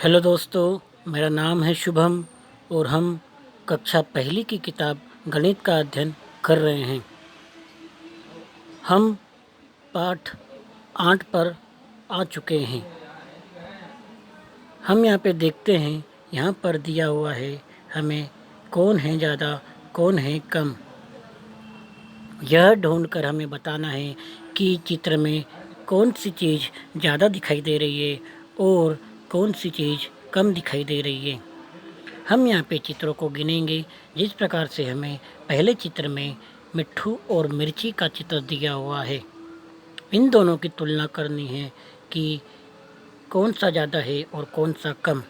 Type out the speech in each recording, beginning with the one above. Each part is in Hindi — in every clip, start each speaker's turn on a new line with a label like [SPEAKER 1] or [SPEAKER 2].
[SPEAKER 1] हेलो दोस्तों, मेरा नाम है शुभम और हम कक्षा पहली की किताब गणित का अध्ययन कर रहे हैं। हम पाठ 8 पर आ चुके हैं। हम यहाँ पे देखते हैं, यहाँ पर दिया हुआ है हमें कौन है ज़्यादा कौन है कम। यह ढूंढकर हमें बताना है कि चित्र में कौन सी चीज़ ज़्यादा दिखाई दे रही है और कौन सी चीज़ कम दिखाई दे रही है। हम यहाँ पे चित्रों को गिनेंगे। जिस प्रकार से हमें पहले चित्र में मिट्ठू और मिर्ची का चित्र दिया हुआ है, इन दोनों की तुलना करनी है कि कौन सा ज़्यादा है और कौन सा कम।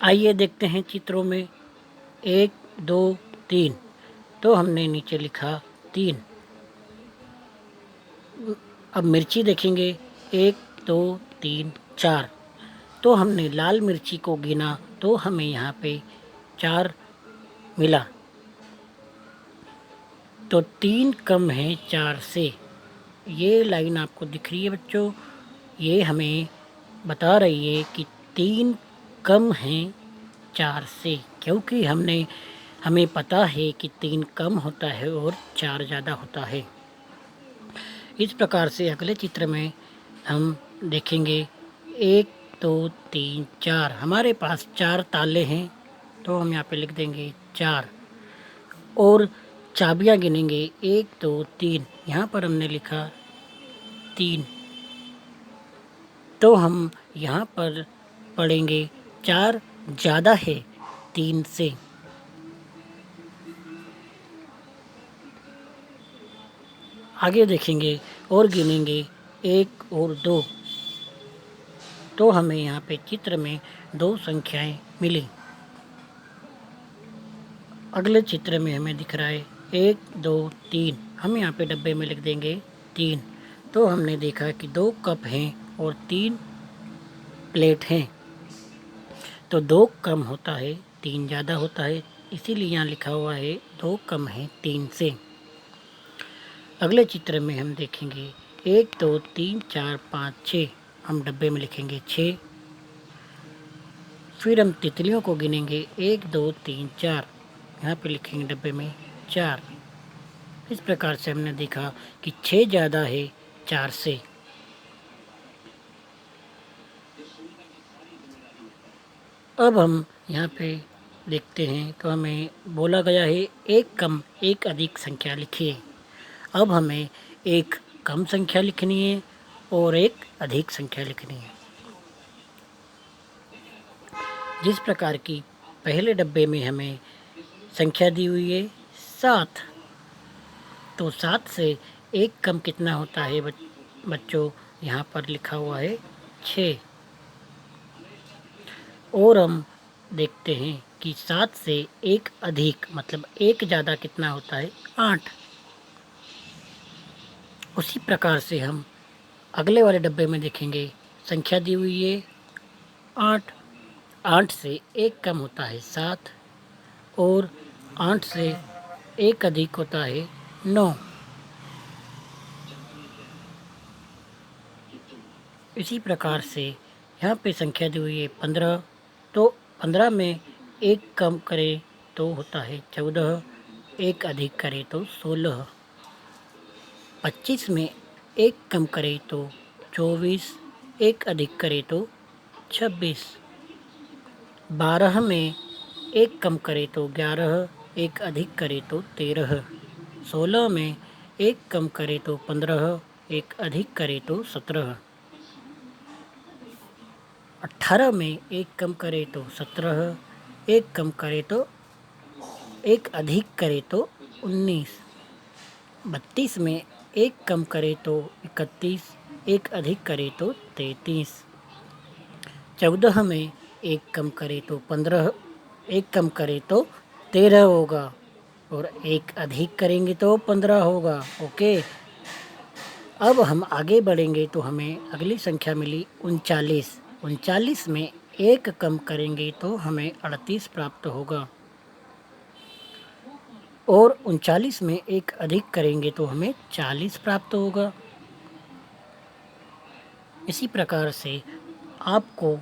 [SPEAKER 1] आइए देखते हैं चित्रों में। 1 2 3, तो हमने नीचे लिखा 3। अब मिर्ची देखेंगे, 1 2 3 4, तो हमने लाल मिर्ची को गिना तो हमें यहाँ पे 4 मिला। तो 3 कम है 4 से। ये लाइन आपको दिख रही है बच्चों, ये हमें बता रही है कि 3 कम है 4 से, क्योंकि हमें पता है कि 3 कम होता है और 4 ज़्यादा होता है। इस प्रकार से अगले चित्र में हम देखेंगे 1 2 3 4, हमारे पास 4 ताले हैं, तो हम यहाँ पे लिख देंगे 4 और चाबियाँ गिनेंगे 1 2 3, यहाँ पर हमने लिखा 3, तो हम यहाँ पर पढ़ेंगे 4 ज़्यादा है 3 से। आगे देखेंगे और गिनेंगे 1 और 2, तो हमें यहाँ पे चित्र में 2 संख्याएं मिली। अगले चित्र में हमें दिख रहा है 1 2 3, हम यहाँ पे डब्बे में लिख देंगे 3, तो हमने देखा कि 2 कप हैं और 3 प्लेट हैं, तो 2 कम होता है 3 ज़्यादा होता है, इसीलिए यहाँ लिखा हुआ है 2 कम है 3 से। अगले चित्र में हम देखेंगे 1 2 3 4 5 6, हम डब्बे में लिखेंगे 6। फिर हम तितलियों को गिनेंगे 1 2 3 4, यहाँ पे लिखेंगे डब्बे में 4। इस प्रकार से हमने देखा कि 6 ज़्यादा है 4 से। अब हम यहाँ पे देखते हैं, तो हमें बोला गया है एक कम एक अधिक संख्या लिखिए। अब हमें एक कम संख्या लिखनी है और एक अधिक संख्या लिखनी है। जिस प्रकार की पहले डब्बे में हमें संख्या दी हुई है 7, तो 7 से एक कम कितना होता है बच्चों, यहाँ पर लिखा हुआ है 6। और हम देखते हैं कि 7 से एक अधिक मतलब एक ज़्यादा कितना होता है 8। उसी प्रकार से हम अगले वाले डब्बे में देखेंगे, संख्या दी हुई है 8, 8 से एक कम होता है 7 और 8 से एक अधिक होता है 9। इसी प्रकार से यहाँ पे संख्या दी हुई है 15, तो 15 में एक कम करें तो होता है 14, एक अधिक करें तो 16। 25 में एक कम करें तो 24, एक अधिक करें तो 26। 12 में एक कम करें तो 11, एक अधिक करें तो 13। 16 में एक कम करें तो 15, एक अधिक करें तो 17। 18 में एक कम करे तो 17, एक कम करे तो एक अधिक करे तो 19। 32 में एक कम करे तो 31, एक अधिक करे तो 33। 14 में एक कम करे तो 15, एक कम करे तो 13 होगा और एक अधिक करेंगे तो 15 होगा। ओके, अब हम आगे बढ़ेंगे तो हमें अगली संख्या मिली 39। 39 में एक कम करेंगे तो हमें 38 प्राप्त होगा और 39 में एक अधिक करेंगे तो हमें 40 प्राप्त होगा। इसी प्रकार से आपको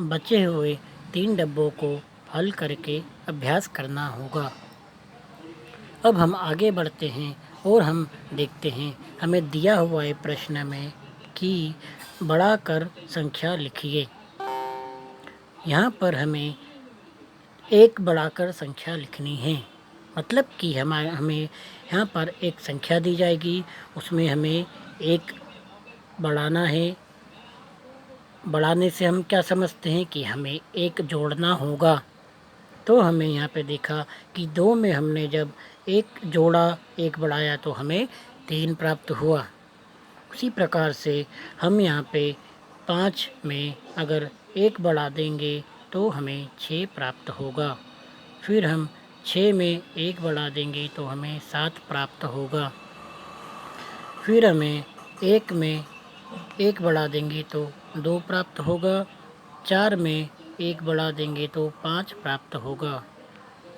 [SPEAKER 1] बचे हुए 3 डब्बों को हल करके अभ्यास करना होगा। अब हम आगे बढ़ते हैं और हम देखते हैं हमें दिया हुआ है प्रश्न में कि बढ़ाकर संख्या लिखिए। यहाँ पर हमें एक बढ़ाकर संख्या लिखनी है, मतलब कि हमें यहाँ पर एक संख्या दी जाएगी, उसमें हमें एक बढ़ाना है। बढ़ाने से हम क्या समझते हैं कि हमें एक जोड़ना होगा। तो हमें यहाँ पे देखा कि 2 में हमने जब एक जोड़ा, एक बढ़ाया तो हमें 3 प्राप्त हुआ। उसी प्रकार से हम यहाँ पे 5 में अगर एक बढ़ा देंगे तो हमें 6 प्राप्त होगा। फिर हम 6 में एक बढ़ा देंगे तो हमें 7 प्राप्त होगा। फिर हमें 1 में एक बढ़ा देंगे तो 2 प्राप्त होगा। 4 में एक बढ़ा देंगे तो 5 प्राप्त होगा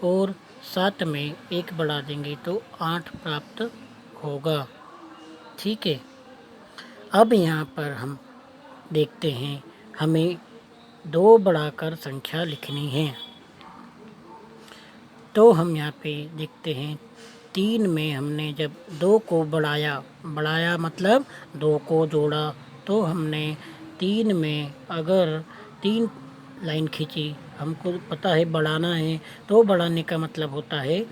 [SPEAKER 1] और 7 में एक बढ़ा देंगे तो 8 प्राप्त होगा। ठीक है। अब यहाँ पर हम देखते हैं हमें 2 बढ़ाकर संख्या लिखनी है। तो हम यहाँ पे देखते हैं 3 में हमने जब 2 को बढ़ाया मतलब 2 को जोड़ा, तो हमने 3 में अगर 3 लाइन खींची, हमको पता है बढ़ाना है, तो बढ़ाने का मतलब होता है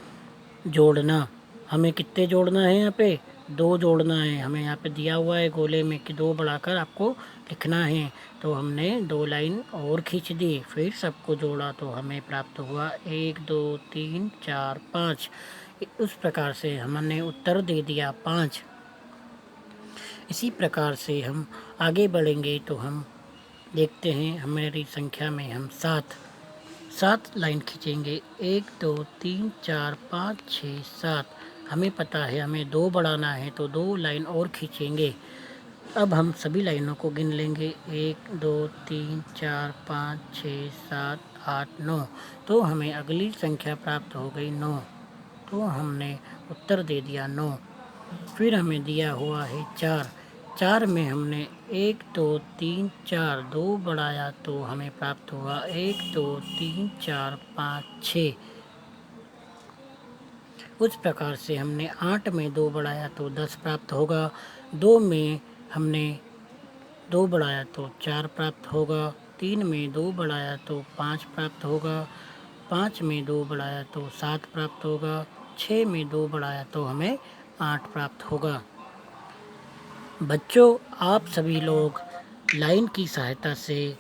[SPEAKER 1] जोड़ना। हमें कितने जोड़ना है? यहाँ पे 2 जोड़ना है। हमें यहाँ पे दिया हुआ है गोले में कि 2 बढ़ाकर आपको लिखना है, तो हमने 2 लाइन और खींच दी, फिर सबको जोड़ा तो हमें प्राप्त हुआ 1 2 3 4 5। उस प्रकार से हमने उत्तर दे दिया 5। इसी प्रकार से हम आगे बढ़ेंगे तो हम देखते हैं हमारी संख्या में हम 7 लाइन खींचेंगे। 1 2 3 4 5 6 7। हमें पता है हमें 2 बढ़ाना है तो 2 लाइन और खींचेंगे। अब हम सभी लाइनों को गिन लेंगे। 1 2 3 4 5 6 7 8 9। तो हमें अगली संख्या प्राप्त हो गई 9। तो हमने उत्तर दे दिया 9। फिर हमें दिया हुआ है 4 में हमने 1 2 3 4 2 बढ़ाया तो हमें प्राप्त हुआ 1 2 3 4 5 6। उस प्रकार से हमने 8 में 2 बढ़ाया तो 10 प्राप्त होगा। 2 में हमने 2 बढ़ाया तो 4 प्राप्त होगा। 3 में 2 बढ़ाया तो 5 प्राप्त होगा। 5 में 2 बढ़ाया तो 7 प्राप्त होगा। 6 में 2 बढ़ाया तो हमें 8 प्राप्त होगा। बच्चों, आप सभी लोग लाइन की सहायता से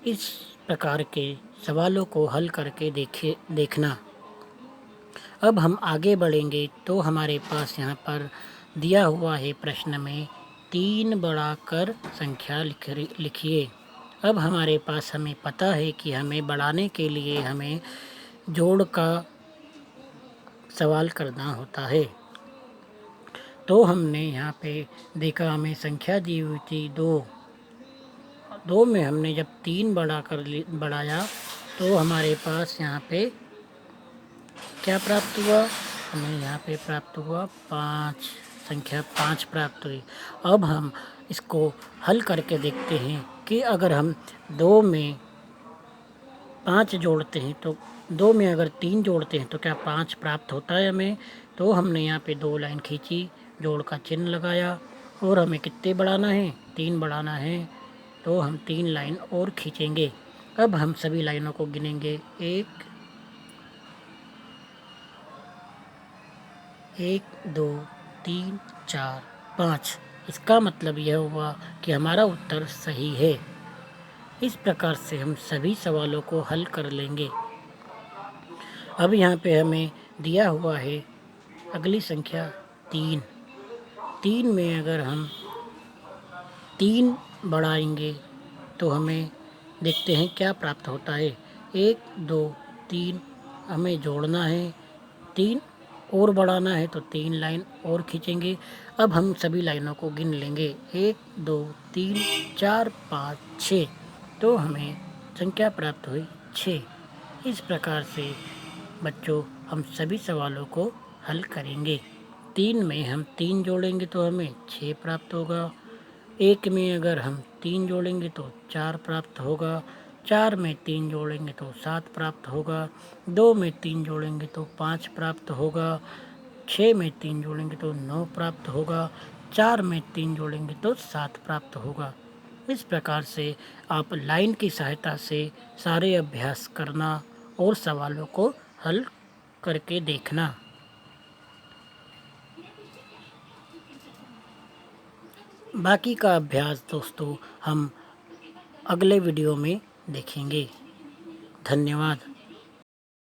[SPEAKER 1] इस प्रकार के सवालों को हल करके देखना। अब हम आगे बढ़ेंगे तो हमारे पास यहाँ पर दिया हुआ है प्रश्न में 3 बढ़ाकर संख्या लिखिए। अब हमारे पास हमें पता है कि हमें बढ़ाने के लिए हमें जोड़ का सवाल करना होता है। तो हमने यहाँ पे देखा हमें संख्या दी हुई थी 2 में हमने जब 3 बढ़ाया तो हमारे पास यहाँ पे क्या प्राप्त हुआ? हमें यहाँ पे प्राप्त हुआ 5। संख्या 5 प्राप्त हुई। अब हम इसको हल करके देखते हैं कि अगर हम 2 में 5 जोड़ते हैं तो 2 में अगर 3 जोड़ते हैं तो क्या 5 प्राप्त होता है हमें? तो हमने यहाँ पे 2 लाइन खींची, जोड़ का चिन्ह लगाया और हमें कितने बढ़ाना है? 3 बढ़ाना है, तो हम 3 लाइन और खींचेंगे। अब हम सभी लाइनों को गिनेंगे। 1 2 3 4 5। इसका मतलब यह हुआ कि हमारा उत्तर सही है। इस प्रकार से हम सभी सवालों को हल कर लेंगे। अब यहाँ पे हमें दिया हुआ है अगली संख्या 3 में अगर हम 3 बढ़ाएंगे तो हमें देखते हैं क्या प्राप्त होता है। 1 2 3 हमें जोड़ना है, 3 और बढ़ाना है तो 3 लाइन और खींचेंगे। अब हम सभी लाइनों को गिन लेंगे। 1 2 3 4 5 6। तो हमें संख्या प्राप्त हुई 6। इस प्रकार से बच्चों हम सभी सवालों को हल करेंगे। 3 में हम 3 जोड़ेंगे तो हमें 6 प्राप्त होगा। 1 में अगर हम 3 जोड़ेंगे तो 4 प्राप्त होगा। 4 में 3 जोड़ेंगे तो 7 प्राप्त होगा। 2 में 3 जोड़ेंगे तो 5 प्राप्त होगा। 6 में 3 जोड़ेंगे तो 9 प्राप्त होगा। 4 में 3 जोड़ेंगे तो 7 प्राप्त होगा। इस प्रकार से आप लाइन की सहायता से सारे अभ्यास करना और सवालों को हल करके देखना। बाकी का अभ्यास दोस्तों हम अगले वीडियो में देखेंगे। धन्यवाद।